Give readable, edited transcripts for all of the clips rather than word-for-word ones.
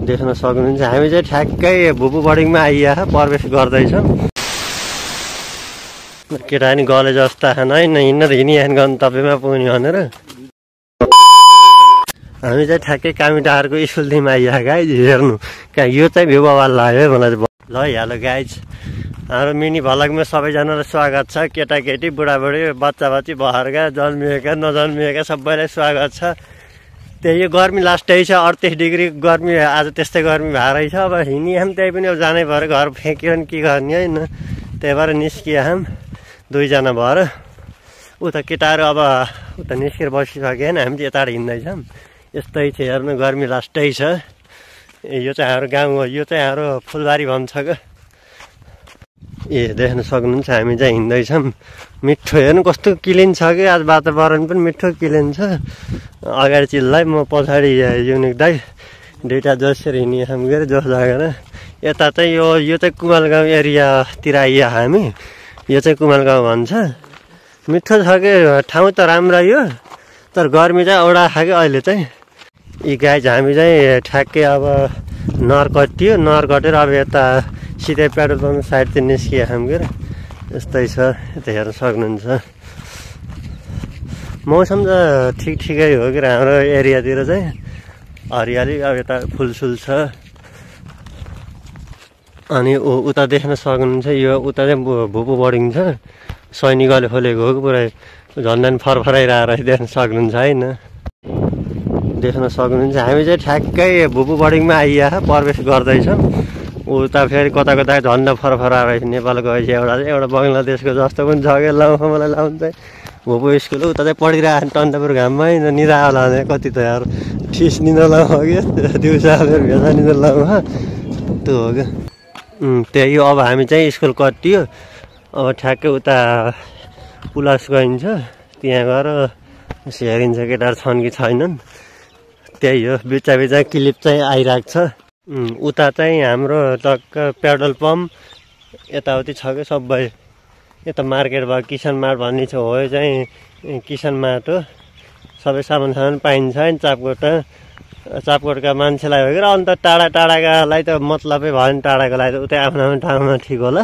देख्न सक्नुहुन्छ हामी चाहिँ ठ्याक्कै भुपु बोर्डिङमा आइया प्रवेश गर्दैछौँ। केटा नि गले जस्ता खान है हिँड्न त हिँडिहान गन्तव्यमा पुग्ने भनेर हामी चाहिँ ठ्याक्कै कामिटारको स्कुलदेखिमा आइया गाइज हेर्नु कहाँ यो चाहिँ भ्यू बवाल लाग्यो है मलाई ल हेलो गाइज हाम्रो मिनी भ्लगमा सबैजनालाई स्वागत छ। केटाकेटी बुढाबुढी बच्चा बच्ची भर्खा जन्मिएका नजन्मिएका सबैलाई स्वागत छ। त्यही यो गर्मी लास्टै छ 38 डिग्री गर्मी आज त्यस्तै गर्मी भएर रहेछ। अब हिँडिहाम त्यही पनि अब जानै पऱ्यो घर फ्याँक्यो भने के गर्ने होइन त्यही भएर निस्किहाम दुईजना भएर उता केटाहरू अब उता निस्केर बसिसक्यो होइन हामी चाहिँ यताबाट हिँड्दैछौँ। यस्तै छ हेर्नु गर्मी लास्टै छ। यो चाहिँ हाम्रो गाउँ हो यो चाहिँ हाम्रो फुलबारी भन्छ क्या देख्न सक्नुहुन्छ हामी चाहिँ हिँड्दैछौँ। मिठो हेर्नु कस्तो क्लिन छ कि आज वातावरण पनि मिठो क्लिन छ। अगाडि चिल्लाइ म पछाडि युनिक दाइ दुइटा जोसेर हिँडिहाम गएर जोस लागेर यता चाहिँ यो चाहिँ कुमाल गाउँ एरियातिर आइया हामी यो चाहिँ कुमाल गाउँ भन्छ। मिठो छ कि ठाउँ त राम्रो यो तर गर्मी चाहिँ औडा खायो अहिले चाहिँ। यी गाई हामी चाहिँ ठ्याक्कै अब नहर कटियो नहर कटेर अब यता सिधै पेट्रोल पम्प साइडतिर निस्कियो हामी के यस्तै छ यता हेर्न सक्नुहुन्छ। मौसम त ठिकै हो कि हाम्रो एरियातिर चाहिँ हरियाली अब यता फुलसुल छ। अनि उता देख्न सक्नुहुन्छ यो उता चाहिँ भुपु बोर्डिङ छ सैनिकले खोलेको हो कि पुरै झन्डा नि फरफराइरहेर देख्न सक्नुहुन्छ होइन देख्न सक्नुहुन्छ। हामी चाहिँ ठ्याक्कै भुपु बोर्डिङमा आइया प्रवेश गर्दैछौँ। उता फेरि कता कता झन्डा फरफराएर नेपालको एउटा बङ्गलादेशको जस्तो पनि छ क्या मलाई लाउनु चाहिँ भुपु स्कुल उता चाहिँ पढिरहेको टन्टपुर घाममा निदा होला भने कति त यार ठिस निदा लाउँ क्या दिउँसो भेजा निदा लाउँ त्यो हो क्या त्यही हो। अब हामी चाहिँ स्कुल कटियो अब ठ्याक्कै उता पुलास गइन्छ त्यहाँ गएर हेरिन्छ केटाहरू छन् कि छैनन् त्यही हो। बिचा बिचा क्लिप चाहिँ आइरहेको छ। उता चाहिँ हाम्रो टक्क पेट्रोल पम्प यताउति छ क्या सबै यता मार्केट भयो किसान मार्ट भन्ने छ हो यो चाहिँ किसान मार्ट हो। सबै सामान पाइन्छ नि चापकोटका मान्छेलाई हो कि अन्त टाढाकालाई त मतलबै भयो नि टाढाकोलाई त उतै आफ्नो आफ्नो ठाउँमा ठिक होला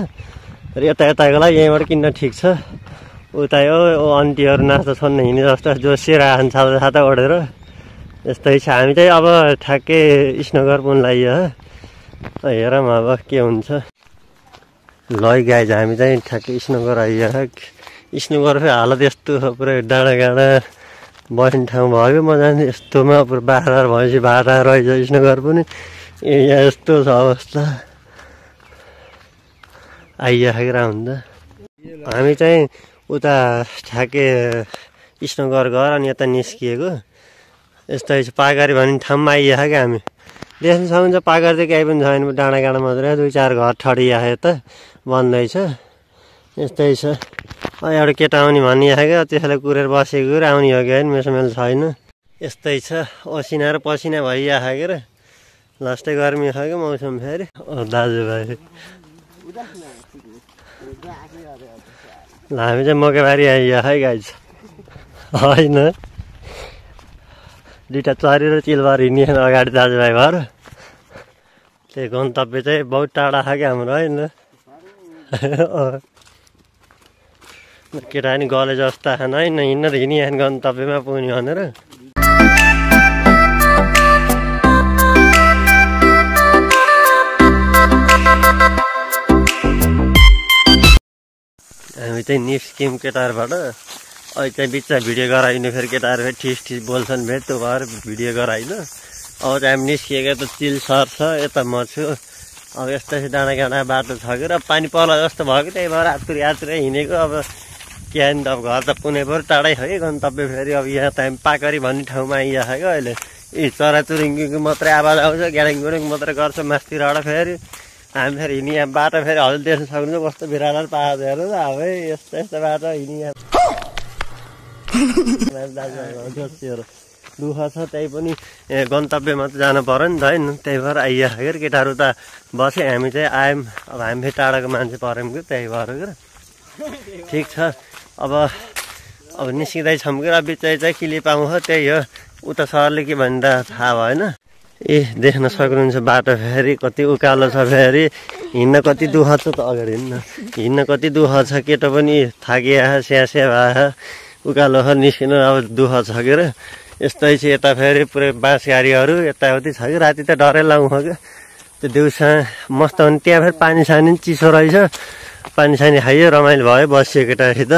र यताकोलाई यहीँबाट किन्न ठिक छ। उता यो आन्टीहरू नाच्दा छन् हिँड्ने जस्तो जोसिएर आछन् छाता ओढेर यस्तै छ। हामी चाहिँ अब ठ्याक्कै स्नगर पुग्न लाग्यो हेरौँ अब के हुन्छ। ल गाइज हामी चाहिँ ठ्याक्कै स्नगर आइयो स्नगर फेरि हालत यस्तो पुरै डाँडा बस्ने ठाउँ भयो म जान्छु यस्तोमा पुरा बाख्रा भएपछि भाडा रहेछ स्नगर पनि यहाँ यस्तो छ अवस्था आइराखेर हुन्छ। हामी चाहिँ उता ठ्याक्कै स्नगर गएर अनि यता निस्किएको यस्तै छ। पागारी भन्ने ठाउँमा आइया क्या हामी देख्न सक्नुहुन्छ पागारी चाहिँ केही पनि छैन डाँडा मात्रै 2-4 घर ठडिया यता बन्दैछ यस्तै छ। एउटा केटा आउने भनिया क्या त्यसैले कुरेर बसेको आउने हो कि होइन मेसोमेल छैन यस्तै छ। असिना र पसिना भइया के र लास्टै गर्मी छ क्या मौसम फेरि दाजुभाइ ल हामी चाहिँ मकैबारी आइया गाइज होइन दुइटा चरी र चिलबार हिँड्ने अगाडि दाजुभाइ भएर त्यही गन्तव्य चाहिँ बहुत टाढा छ क्या हाम्रो होइन केटा नि गले जस्ता खान होइन हिँड्न त हिँडिहान गन्तव्यमा पुग्ने भनेर हामी चाहिँ निस्क्यौँ केटाहरूबाट अहिले चाहिँ बिचमा भिडियो गराइनु फेरि केटाहरू फेरि ठिस बोल्छन् फेरि त्यो भएर भिडियो गराइनु। अब चाहिँ हामी निस्किएको त चिल सर छ यता म छु। अब यस्तै डाँडा बाटो छ कि र पानी पर्ला जस्तो भयो कि त्यही भएर आतुरै हिँडेको। अब के आयो नि त अब घर त पुनै पऱ्यो टाढै हो कि गन्तव्य फेरि अब यहाँ त हामी पाकरी भन्ने ठाउँमा आइया क्या अहिले चराचुरुङ्गीको मात्रै आवाज आउँछ ग्याडङ मात्रै गर्छ मास्तिरबाट फेरि हामी फेरि हिँडिया बाटो फेरि हजुर देख्न सक्नुहुन्छ कस्तो बिरालो पाहाड हेर्नु त अब यस्तो बाटो हिँडिया दुःख छ त्यही पनि गन्तव्यमा त जानु पर्यो नि त होइन त्यही भएर आइया के केटाहरू त बसे हामी चाहिँ आयौँ। अब हामी फेरि टाढाको मान्छे पऱ्यौँ कि त्यही भएर के ठिक छ। अब निस्किँदैछौँ कि बिच चाहिँ क्लिप आउँछ त्यही हो। उता सरले के भन्दा थाहा भएन ए देख्न सक्नुहुन्छ बाटो फेरि कति उकालो छ, फेरि हिँड्न कति दुःख छ त। अगाडि हिँड्न कति दुःख छ, केटो पनि थाकिया स्यास्या भए उकालो निस्किनु अब दुःख छ के र। यस्तै छ यता फेरि पुरै बाँस गाडीहरू यताउति छ कि राति त डरै लाउँ क्या। त्यो दिउँसा मस्त हुने, त्यहाँ फेरि पानी सानी चिसो रहेछ, पानी सानी खाइयो रमाइलो भयो, बसियो केटासित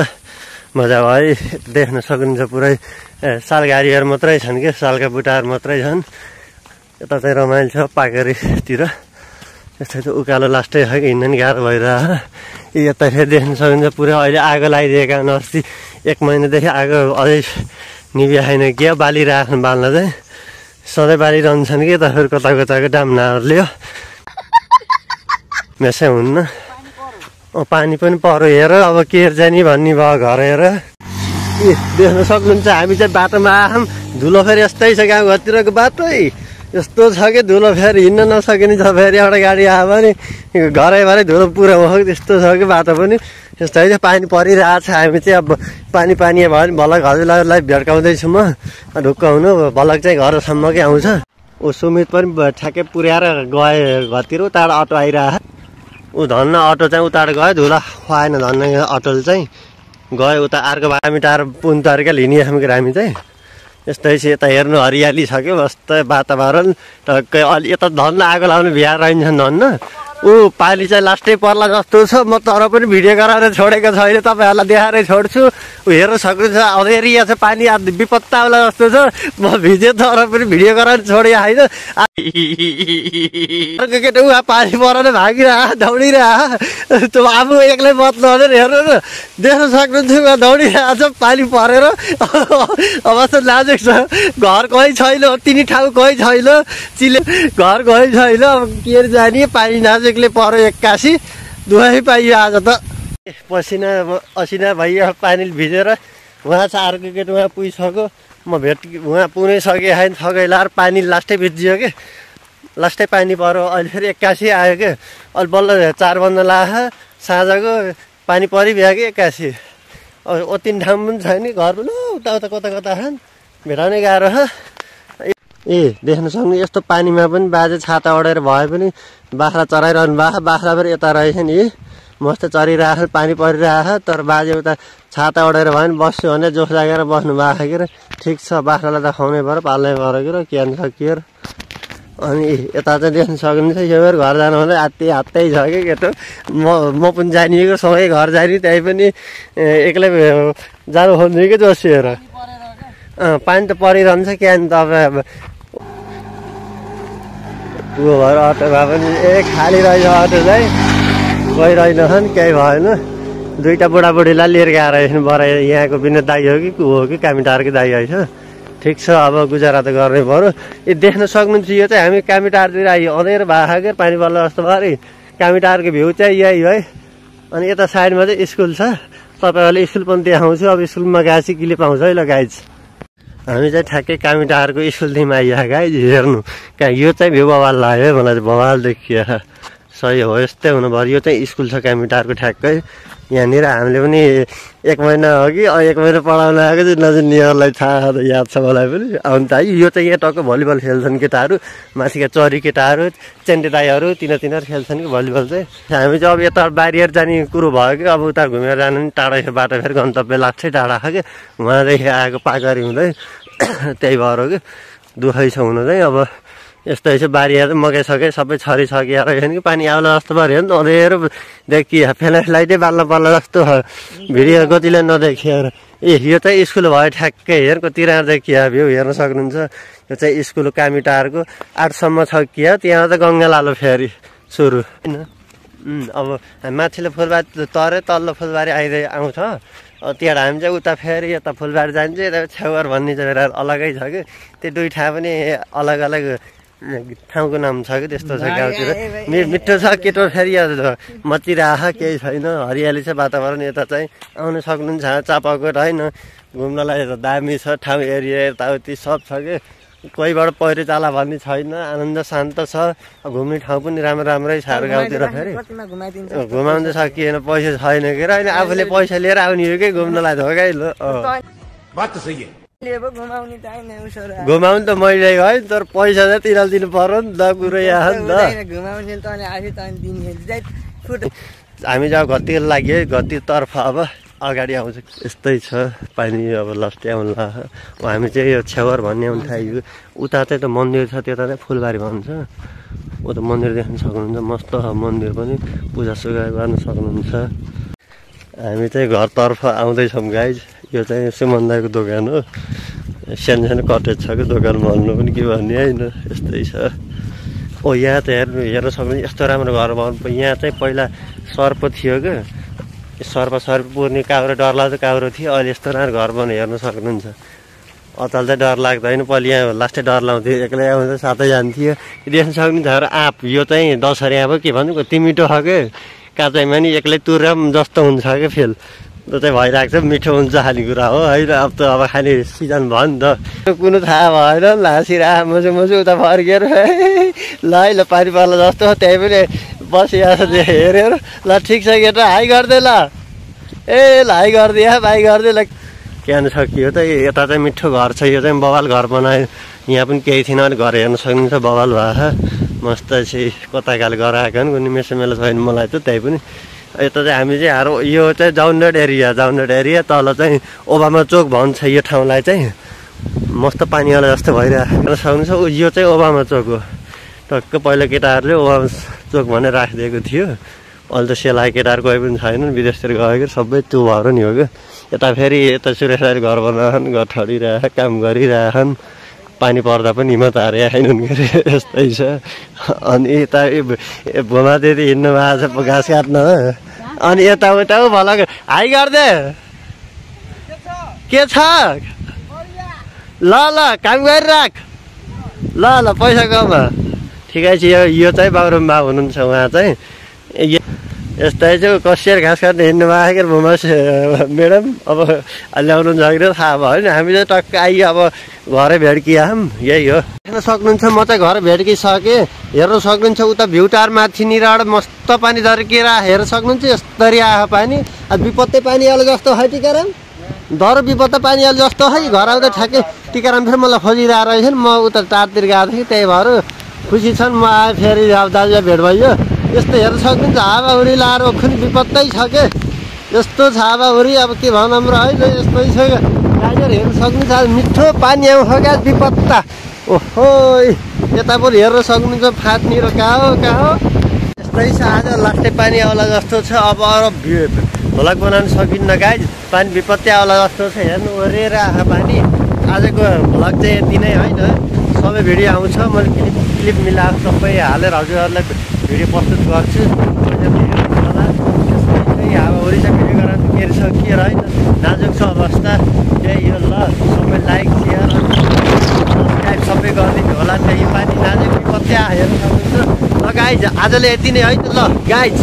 मजा भयो। देख्न सक्नुहुन्छ पुरै साल गाडीहरू मात्रै छन् क्या, सालका बुटाहरू मात्रै छन्। यता चाहिँ रमाइलो छ पाकेरीतिर। यस्तै त उकालो लास्टै छ कि हिँड्न नि गाह्रो भइरह। यता फेरि देख्न सक्नुहुन्छ पुरै अहिले आगो लगाइदिएका अस्ति 1 महिनादेखि आगो अझै निभ्या छैन क्या। बाली राख्नु बाल्न चाहिँ सधैँ बालिरहन्छन् कि त फेरि कता कताको डाम्नाहरूले मेसै हुन्न। पानी पनि परो हेर, अब केर जाने भन्ने भयो घर हेर। देख्न सक्नुहुन्छ हामी चाहिँ बाटोमा आयौँ, धुलो फेरि यस्तै छ गाउँघरतिरको बाटै यस्तो छ कि धुलो फेरि हिँड्न नसकिने छ। फेरि एउटा गाडी आयो भने घरैभरि धुलो पुरा भयो, त्यस्तो छ कि बाटो पनि यस्तै छ। पानी परिरहेको छ, हामी चाहिँ अब पानी भयो भने भलक हजुरलाई भेट्काउँदैछु म। ढुक्क हुनु, भलक चाहिँ घरसम्मकै आउँछ। ऊ सुमित पनि ठ्याक्कै पुर्याएर गए घरतिर, उताबाट अटो आइरह। ऊ धन्न अटो चाहिँ उताबाट गयो, धुला खुवाएन धन्न अटोले चाहिँ गयो उता अर्को हामी टाढो पुन तरिका लिने हामी चाहिँ। यस्तै छ यता हेर्नु हरियाली छ कि मस्त वातावरण टक्कै। अलि यता धन्न आगो लाउने भ्याएर रहन्छन् धन्न। ऊ पानी चाहिँ लास्टै पर्ला जस्तो छ। म तर पनि भिडियो गराएर छोडेको छैन, तपाईँहरूलाई देखाएरै छोड्छु। ऊ हेर्न सक्नुहुन्छ अँधेरिया छ, पानी विपत्ता होला जस्तो छ। म भिजे तर पनि भिडियो गराएर छोडेको होइन। अर्को केटा उहाँ पानी परेर भागिरह दौडिरह, त्यो आफू एक्लै बत्नु भनेर हेर्नु न। देख्न सक्नुहुन्छ उहाँ दौडिरहेको छ पानी परेर। अवस्था नाजुक छ, घर कोही छैन, तिनी ठाउँ कोही छैन, चिले घर कोही छैन। अब के जाने, पानी नाजुकले पऱ्यो एक्कासी, दुवै पाइयो आज त। पसिना असिना भइयो पानी भिजेर। उहाँ चाहिँ अर्को केटा उहाँ पुगिसक्यो, म उहाँ पुनै सकेँ छैन, थकै लाएर पानी लास्टै भिजियो कि लास्टै पानी पऱ्यो। अहिले फेरि एक्कासी आयो कि, अहिले बल्ल 4 बज्न लाग्यो साँझको, पानी परिभ्यो कि एक्कासी। अब ओतिन ठाउँ पनि छैन घर पनि, उता कता कता छन्, भेटाउनै गाह्रो छ। ए देख्न सक्नु यस्तो पानीमा पनि बाजे छाता ओढेर भए पनि बाख्रा चराइरहनु भएको। बाख्रा फेरि यता रहेछ नि, मस्त चरिरहेको, पानी परिरहेको। तर बाजे उता छाता ओढेर भयो भने बस्छु भने जोस जागेर बस्नु भएको कि र। ठिक छ, बाख्रालाई त खुवाउनै पऱ्यो, पाल्नै पऱ्यो कि र, के भन्छ के र। अनि यता चाहिँ देख्न सक्नुहुन्छ यो बेर घर जानु भने हात्तै छ कि केटो। म पनि जानिएको सँगै घर जाने, त्यही पनि एक्लै जानु खोज्ने कि जोसिएर। पानी त परिरहन्छ क्या नि तपाईँ। पुगो भएर अटो भए पनि खाली रहेछ अटो चाहिँ, कोही रहेनछन्, केही भएन। 2टा बुढाबुढीलाई लिएर गएर रहेछन्। बरा यहाँको विनोद दाई हो कि को हो कि कामिटारकै दाई रहेछ। ठिक छ, अब गुजारा त गर्नै पऱ्यो। देख्न सक्नुहुन्छ यो चाहिँ हामी कामिटारतिर आइयो, अँधेर भएको क्या पानी पर्ला जस्तो भएर। कामिटारको भ्यू चाहिँ यही है। अनि यता साइडमा चाहिँ स्कुल छ, तपाईँहरूले स्कुल पनि देखाउँछु। अब स्कुलमा गाछी क्लिप आउँछ है ल गाइज। हामी चाहिँ ठ्याक्कै कामिटारको स्कुलदेखिमा आइया गाइज हेर्नु। कहाँ यो चाहिँ भ्यू बवाल लाग्यो है मलाई चाहिँ, बवाल देखियो। सही हो, यस्तै हुनु भयो। यो चाहिँ स्कुल छ कामिटारको ठ्याक्कै यहाँनिर। हामीले पनि 1 महिना हो कि 1 महिना पढाउन आएको चाहिँ नजिकनिहरूलाई थाहा त याद छ मलाई पनि। अन्त है यो चाहिँ यहाँ टक्क भलिबल खेल्छन् केटाहरू, माथिका चरी केटाहरू, चेन्टे दाईहरू, तिनीहरू खेल्छन् कि भलिबल चाहिँ। हामी चाहिँ अब यता बारिएर जाने कुरो भयो कि, अब उता घुमेर जानु पनि टाढै छ बाटो, फेरि गन्तव्य लाग्छै टाढा छ कि, उहाँदेखि आएको पाकरी हुँदै। त्यही भएर हो कि दुःखै छ हुनु चाहिँ। अब यस्तै छ बारीहरू मकैसकै सबै छरिसकिएर रहेछन् कि, पानी आउला जस्तो पऱ्यो नि त, अँधेरो देखियो। फ्ल्यासलाइटै बाल्न पर्ला जस्तो भिडियो कतिले नदेखिएर। यो चाहिँ स्कुल भयो ठ्याक्कै, हेर कति राम्रो देखियो भ्यू हेर्न सक्नुहुन्छ। यो चाहिँ स्कुल कामिटारको 8सम्म छ कि, त्यहाँ त गङ्गा लालो फेरि सुरु होइन। अब माथिल्लो फुलबारी तरै तल्लो फुलबारी आउँछ। त्यहाँ हामी चाहिँ उता फेरि यता फुलबारी जान्छ, यता छेउर भन्ने चाहिँ अलगै छ कि। त्यो 2 ठाउँ पनि अलग अलग ठाउँको नाम छ कि, त्यस्तो छ गाउँतिर। मिठो छ केटो, फेरि मचिराख केही छैन, हरियाली छ वातावरण। यता चाहिँ आउन सक्नुहुन्छ, चापाकोट होइन, घुम्नलाई दामी छ ठाउँ, एरिया यताउति सब छ कि। कोहीबाट पहिरो जाला भन्ने छैन, आनन्द शान्त छ। घुम्ने ठाउँ पनि राम्रै छ गाउँतिर। फेरि घुमाउनु सकिएन, पैसा छैन के र, होइन आफूले पैसा लिएर आउने हो कि घुम्नलाई धोकै ल। घुमाउनु त मैले है तर पैसा चाहिँ तिनीहरूले दिनु पर्यो नि त कुरो यहाँ नि त हामी जब घरतिर लाग्यो घरतिरतर्फ अब अगाडि आउँछ यस्तै छ पानी अब लस्टी आउनु हामी चाहिँ यो छेवर भन्ने आउनु थाल्यो उता चाहिँ त मन्दिर छ त्यता चाहिँ फुलबारी भन्छ उता मन्दिर देख्न सक्नुहुन्छ मस्त मन्दिर पनि पूजासुजा गर्न सक्नुहुन्छ हामी चाहिँ घरतर्फ आउँदैछौँ गाइज यो चाहिँ सुमन दाइको दोकान हो सानो सानो कटेज छ कि दोकान भन्नु पनि के भन्ने होइन यस्तै छ ओ यहाँ त हेर्न सक्नुहुन्छ यस्तो राम्रो घर बनाउनु यहाँ चाहिँ पहिला सर्प थियो क्या सर्प पुर्ने काउरो डरलाग्दो काउरो थियो अहिले यस्तो राम्रो घर बनाएर हेर्न सक्नुहुन्छ अचल चाहिँ डर लाग्दैन पहिला यहाँ लास्टै डर लाउँथ्यो एक्लै आउँछ साथै जान्थ्यो देख्न सक्नुहुन्छ हाम्रो आँप यो चाहिँ दसहरी आँप के भन्नु कति मिठो छ क्या काँचाइमा नि एक्लै तुर्याम जस्तो हुन्छ क्या फेल त्यो चाहिँ भइरहेको छ मिठो हुन्छ खाने कुरा हो होइन अब त अब खाने सिजन भयो नि त कुनै थाहा भएन हाँसिरहेको मसु मसु उता फर्केर ल ल पानी पर्ला जस्तो त्यही पनि बसिरहेको छ हेरेर ल ठिक छ केटा हाई गरिदे ल ए ल हाई गरिदिए भाइ गरिदे ल क्यान सकियो त यता चाहिँ मिठो घर छ यो चाहिँ बवाल घर बनायो यहाँ पनि केही थिएन अलिक घर हेर्न सक्नुहुन्छ बवाल भएको मस्त चाहिँ कता काले गराएको नि कुनै मेसोमेलो छैन मलाई त त्यही पनि यता चाहिँ हामी चाहिँ हारो यो चाहिँ जाउन्डेड एरिया तल चाहिँ ओबामा चोक भन्छ यो ठाउँलाई चाहिँ मस्त पानीवाला जस्तो भइरहेको सक्नुहुन्छ यो चाहिँ ओबामा चोक हो टक्क पहिला केटाहरूले ओबामा चोक भनेर राखिदिएको थियो अहिले त सेलाए केटाहरू कोही पनि छैन विदेशतिर गएको सबै त्यो भएर नि हो क्या यता फेरि यता सुरेशहरू घर बनाएछन् घर ठडिरहेको काम गरिरहेछन् पानी पर्दा पनि हिम्मत हारे छैनन् के अरे यस्तै छ अनि यता भोमादेखि हिँड्नु भएको छ घाँस काट्न अनि यताउता भल हाई गरिदे के छ ल ल काम गरिराख ल ल पैसा कमा ठिकै छ यो चाहिँ बाबुराम हुनुहुन्छ उहाँ चाहिँ यस्तै चाहिँ कसिएर घाँस काट्न हिँड्नु भएको भोमा म्याडम अब ल्याउनुहुन्छ कि थाहा भयो नि हामी चाहिँ टक्क आइयो अब घरै भेड्कियौँ यही हो हेर्न सक्नुहुन्छ म चाहिँ घर भेड्किसकेँ हेर्न सक्नुहुन्छ उता भ्यू टार माथिनिरबाट मस्त पानी झर्किएर हेर्न सक्नुहुन्छ यस्तरी आयो पानी अब विपत्तै पानी आलो जस्तो है टिकाराम डर विपत्त पानी आलो जस्तो है घर आउँदा ठ्याक्कै टिकाराम फेरि मलाई खोजिरहेको रहेछन् म उता टारतिर गएको थिएँ त्यही भएर खुसी छन् म आएँ फेरि अब दाजुभाइ भेट भयो यस्तो हेर्न सक्नुहुन्छ हावाहुरी लाएर खुनी विपत्तै छ के यस्तो छ हावाहुरी अब के भनौँ र होइन यस्तै छ गाईहरू हेर्न सक्नुहुन्छ मिठो पानी आउँछ क्या विपत्ता ओहो यता पनि हेर्न सक्नुहुन्छ फाट्ने र कहाँ हो यस्तै छ आज लास्टै पानी आउला जस्तो छ अब भ्लग बनाउन सकिन्न गाई पानी विपत्ति आउला जस्तो छ हेर्नु ओरेर आएको पानी आजको भ्लग चाहिँ यति नै होइन सबै भिडियो आउँछ मैले क्लिप मिलाएको सबै हालेर हजुरहरूलाई भिडियो प्रस्तुत गर्छु हावाहुरी चाहिँ भिडियो गराउनु के सकिएर होइन नाजुक छ अवस्था त्यही हो ल सबै लाइक सेयर सब्सक्राइब सबै गरिदिनु होला त्यही पानी नाजुक विपत्ति हेर्न सक्नुहुन्छ ल गाइज आजले यति नै है त ल गाइज